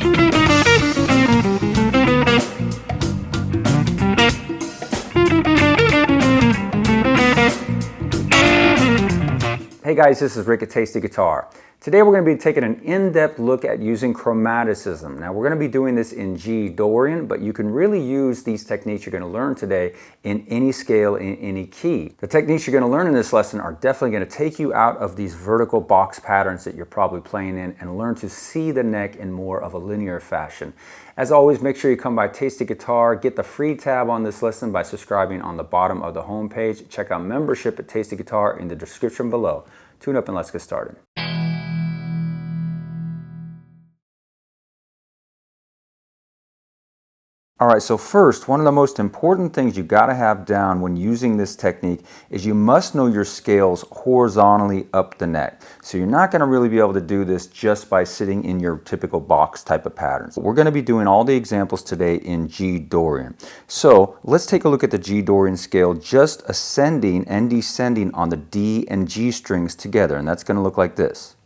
Hey guys, this is Rick at Tasty Guitar. Today we're going to be taking an in-depth look at using chromaticism. Now we're going to be doing this in G Dorian, but you can really use these techniques you're going to learn today in any scale, in any key. The techniques you're going to learn in this lesson are definitely going to take you out of these vertical box patterns that you're probably playing in and learn to see the neck in more of a linear fashion. As always, make sure you come by Tasty Guitar, get the free tab on this lesson by subscribing on the bottom of the home page. Check out membership at Tasty Guitar in the description below. Tune up and let's get started. Alright, so first, one of the most important things you got to have down when using this technique is you must know your scales horizontally up the neck. So you're not going to really be able to do this just by sitting in your typical box type of patterns. We're going to be doing all the examples today in G Dorian. So let's take a look at the G Dorian scale just ascending and descending on the D and G strings together, and that's going to look like this.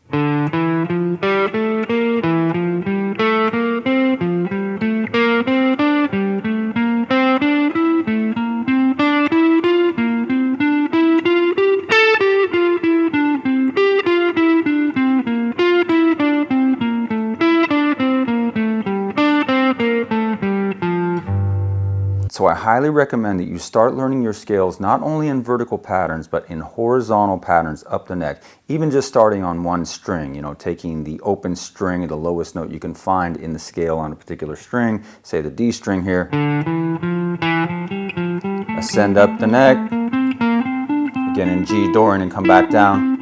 So I highly recommend that you start learning your scales not only in vertical patterns but in horizontal patterns up the neck, even just starting on one string, you know, taking the open string at the lowest note you can find in the scale on a particular string, say the D string here, ascend up the neck, again in G Dorian and come back down,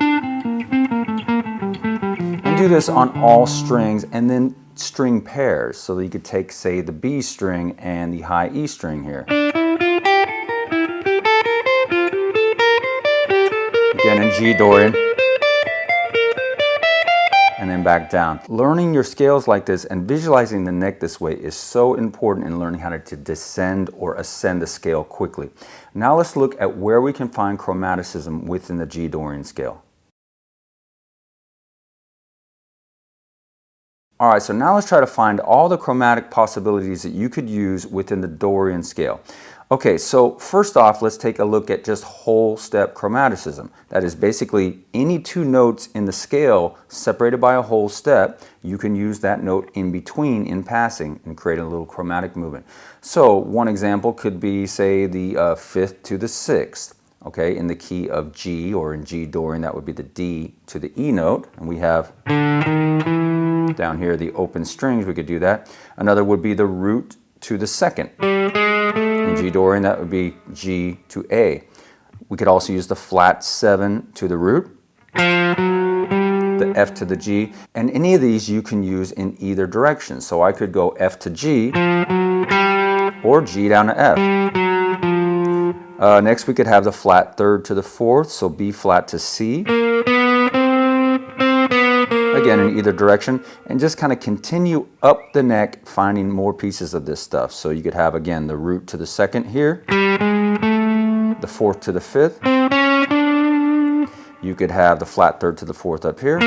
and do this on all strings and then string pairs, so that you could take, say, the B string and the high E string here. Again in G Dorian, and then back down. Learning your scales like this and visualizing the neck this way is so important in learning how to descend or ascend the scale quickly. Now let's look at where we can find chromaticism within the G Dorian scale. Alright, so now let's try to find all the chromatic possibilities that you could use within the Dorian scale. Okay, so first off, let's take a look at just whole step chromaticism. That is basically any two notes in the scale separated by a whole step, you can use that note in between in passing and create a little chromatic movement. So one example could be, say, the 5th to the 6th. Okay, in the key of G, or in G Dorian, that would be the D to the E note, and we have down here the open strings, we could do that. Another would be the root to the 2nd. In G Dorian, that would be G to A. We could also use the flat 7 to the root, the F to the G, and any of these you can use in either direction. So I could go F to G, or G down to F. Next we could have the flat 3rd to the 4th, so B flat to C. Again in either direction, and just kind of continue up the neck finding more pieces of this stuff. So you could have again the root to the 2nd here, the 4th to the 5th. You could have the flat 3rd to the 4th up here,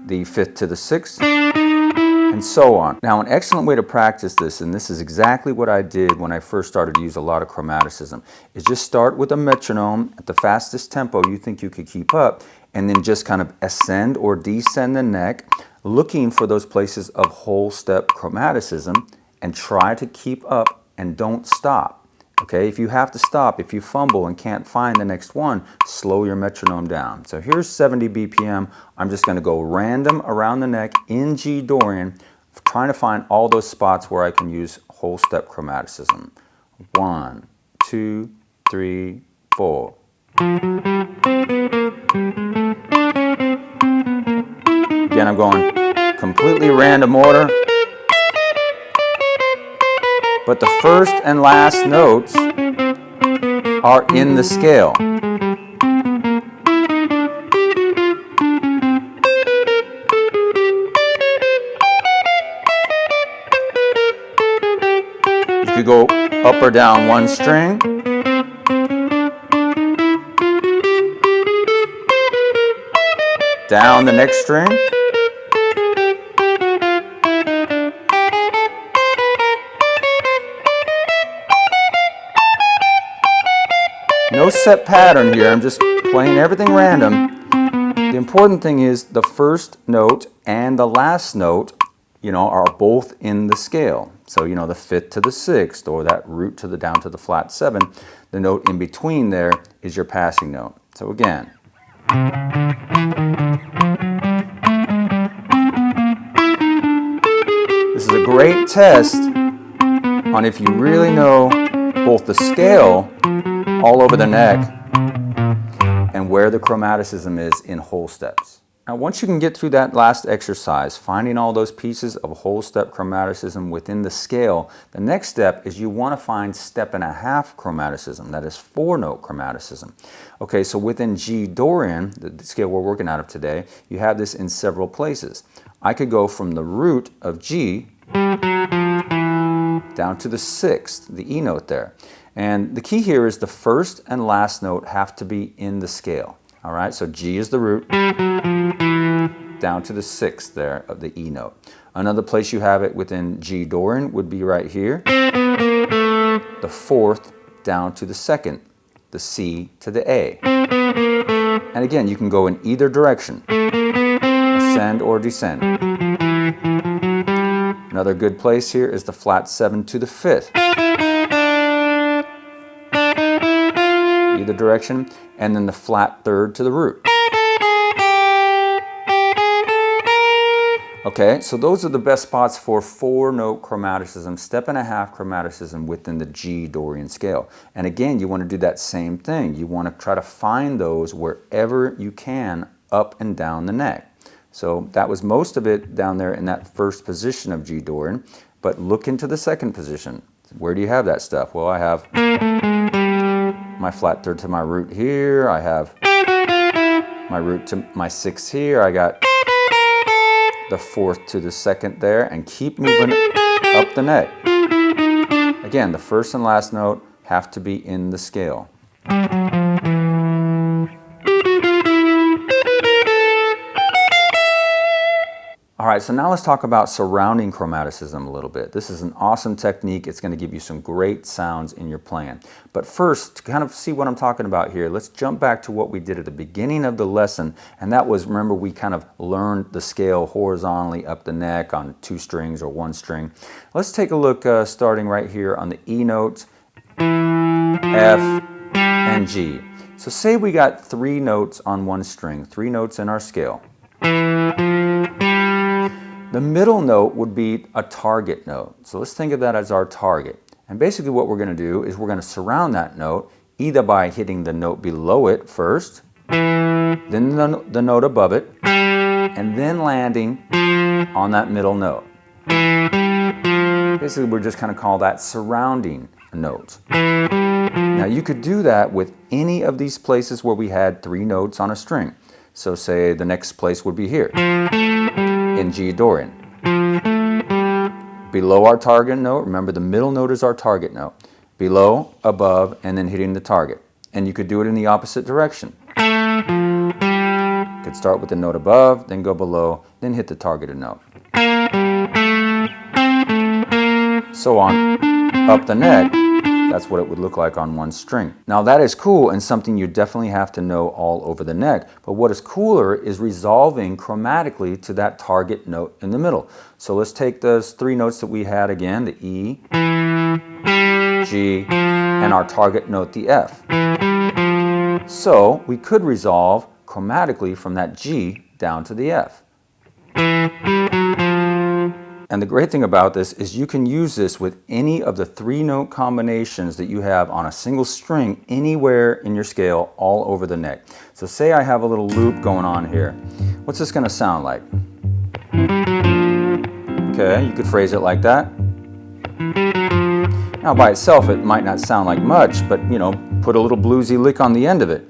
the 5th to the 6th, and so on. Now an excellent way to practice this, and this is exactly what I did when I first started to use a lot of chromaticism, is just start with a metronome at the fastest tempo you think you could keep up, and then just kind of ascend or descend the neck, looking for those places of whole step chromaticism, and try to keep up and don't stop. Okay, if you have to stop, if you fumble and can't find the next one, slow your metronome down. So here's 70 BPM. I'm just going to go random around the neck in G Dorian, trying to find all those spots where I can use whole step chromaticism. 1, 2, 3, 4. Again, I'm going completely random order, but the first and last notes are in the scale. You could go up or down one string, down the next string, set pattern here. I'm just playing everything random. The important thing is the first note and the last note, are both in the scale. So, the 5th to the 6th, or that root to the down to the flat 7, the note in between there is your passing note. So again. This is a great test on if you really know both the scale all over the neck and where the chromaticism is in whole steps. Now once you can get through that last exercise, finding all those pieces of whole step chromaticism within the scale, the next step is you want to find 1.5 step chromaticism, that is 4-note chromaticism. Okay, so within G Dorian, the scale we're working out of today, you have this in several places. I could go from the root of G down to the 6th, the E note there. And the key here is the first and last note have to be in the scale. All right, so G is the root, down to the 6th there of the E note. Another place you have it within G Dorian would be right here, the 4th down to the 2nd, the C to the A. And again, you can go in either direction, ascend or descend. Another good place here is the flat 7 to the 5th. Either direction, and then the flat 3rd to the root. Okay, so those are the best spots for 4-note chromaticism, 1.5 step chromaticism within the G Dorian scale. And again, you want to do that same thing. You want to try to find those wherever you can up and down the neck. So that was most of it down there in that first position of G Dorian, but look into the second position. Where do you have that stuff? Well, I have my flat 3rd to my root here, I have my root to my 6th here, I got the 4th to the 2nd there, and keep moving up the neck. Again, the first and last note have to be in the scale. All right, so now let's talk about surrounding chromaticism a little bit. This is an awesome technique. It's going to give you some great sounds in your playing. But first, to kind of see what I'm talking about here, let's jump back to what we did at the beginning of the lesson. And that was, remember, we kind of learned the scale horizontally up the neck on 2 strings or 1 string. Let's take a look starting right here on the E notes, F, and G. So say we got 3 notes on 1 string, 3 notes in our scale. The middle note would be a target note. So let's think of that as our target. And basically what we're going to do is we're going to surround that note either by hitting the note below it first, then the note above it, and then landing on that middle note. Basically we're just kind of call that surrounding notes. Now you could do that with any of these places where we had 3 notes on a string. So say the next place would be here, in G Dorian. Below our target note, remember the middle note is our target note. Below, above, and then hitting the target. And you could do it in the opposite direction. You could start with the note above, then go below, then hit the targeted note. So on up the neck, that's what it would look like on 1 string. Now that is cool and something you definitely have to know all over the neck, but what is cooler is resolving chromatically to that target note in the middle. So let's take those 3 notes that we had again, the E, G, and our target note, the F. So we could resolve chromatically from that G down to the F. And the great thing about this is you can use this with any of the 3-note combinations that you have on a single string anywhere in your scale all over the neck. So say I have a little loop going on here. What's this going to sound like? Okay, you could phrase it like that. Now by itself it might not sound like much, but put a little bluesy lick on the end of it.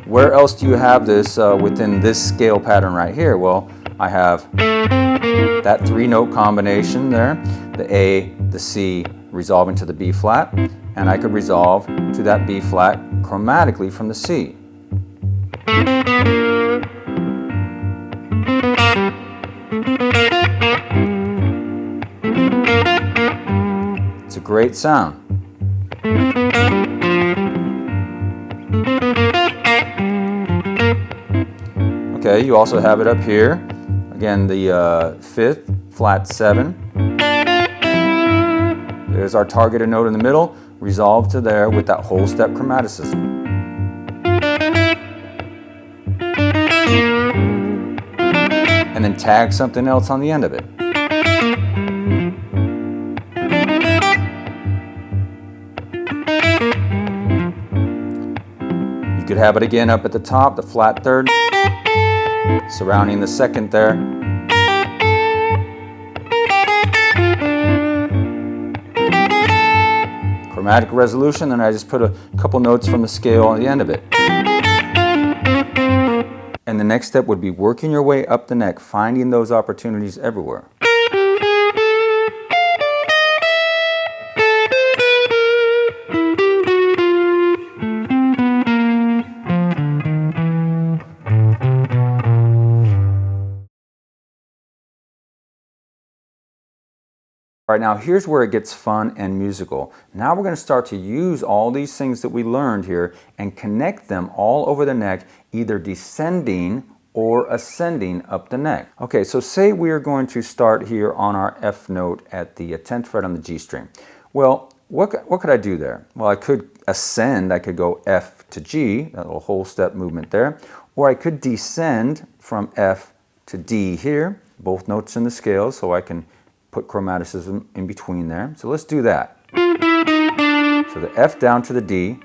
Where else do you have this within this scale pattern right here? Well, I have that 3-note combination there, the A, the C, resolving to the B flat, and I could resolve to that B flat chromatically from the C. great sound. Okay, you also have it up here. Again, the 5th, flat 7. There's our targeted note in the middle, resolved to there with that whole step chromaticism. And then tag something else on the end of it. You could have it again up at the top, the flat 3rd, surrounding the 2nd there. Chromatic resolution, then I just put a couple notes from the scale on the end of it. And the next step would be working your way up the neck, finding those opportunities everywhere. All right, now here's where it gets fun and musical. Now we're going to start to use all these things that we learned here and connect them all over the neck, either descending or ascending up the neck. Okay, so say we are going to start here on our F note at the 10th fret on the G string. Well, what could I do there? Well, I could ascend, I could go F to G, that little whole step movement there, or I could descend from F to D here, both notes in the scale, so I can put chromaticism in between there. So let's do that. So the F down to the D.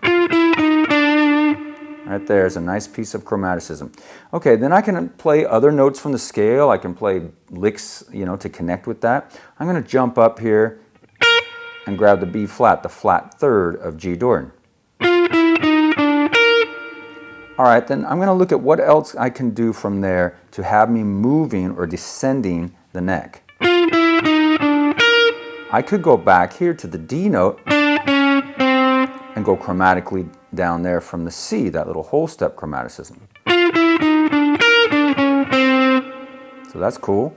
Right there is a nice piece of chromaticism. Okay, then I can play other notes from the scale. I can play licks, to connect with that. I'm going to jump up here and grab the B flat, the flat 3rd of G Dorian. All right, then I'm going to look at what else I can do from there to have me moving or descending the neck. I could go back here to the D note and go chromatically down there from the C, that little whole step chromaticism. So that's cool.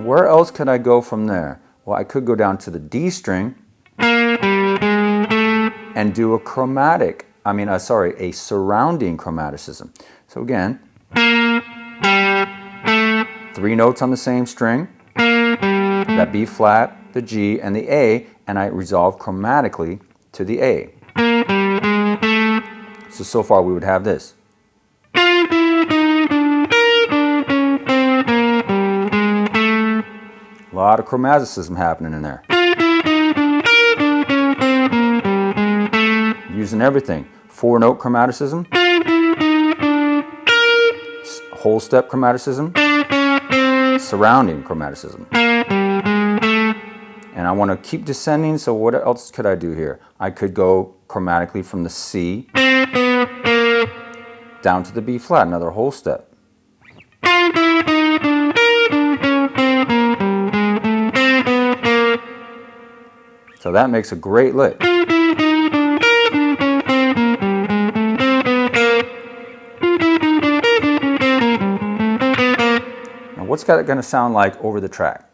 Where else could I go from there? Well, I could go down to the D string and do a a surrounding chromaticism. So again, 3 notes on the same string, that B flat, the G, and the A, and I resolve chromatically to the A. So far we would have this. A lot of chromaticism happening in there. Using everything. 4-note chromaticism, whole step chromaticism, surrounding chromaticism. And I want to keep descending, so what else could I do here? I could go chromatically from the C down to the B flat, another whole step. So that makes a great lick. What's that going to sound like over the track?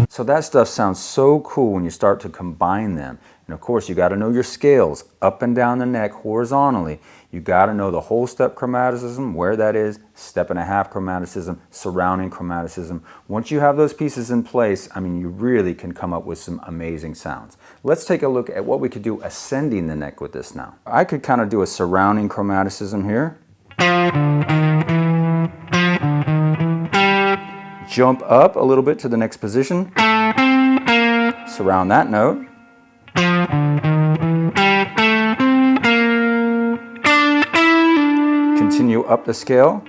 So that stuff sounds so cool when you start to combine them. And of course, you got to know your scales up and down the neck horizontally. You got to know the whole step chromaticism, where that is, 1.5 step chromaticism, surrounding chromaticism. Once you have those pieces in place, you really can come up with some amazing sounds. Let's take a look at what we could do ascending the neck with this now. I could kind of do a surrounding chromaticism here. Jump up a little bit to the next position. Surround that note. Continue up the scale.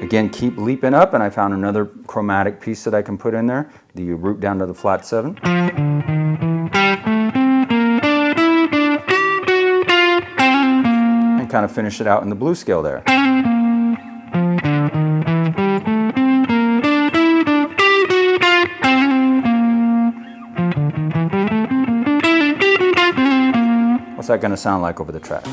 Again, keep leaping up, and I found another chromatic piece that I can put in there. The root down to the flat 7. kind of finish it out in the blues scale there. What's that going to sound like over the track?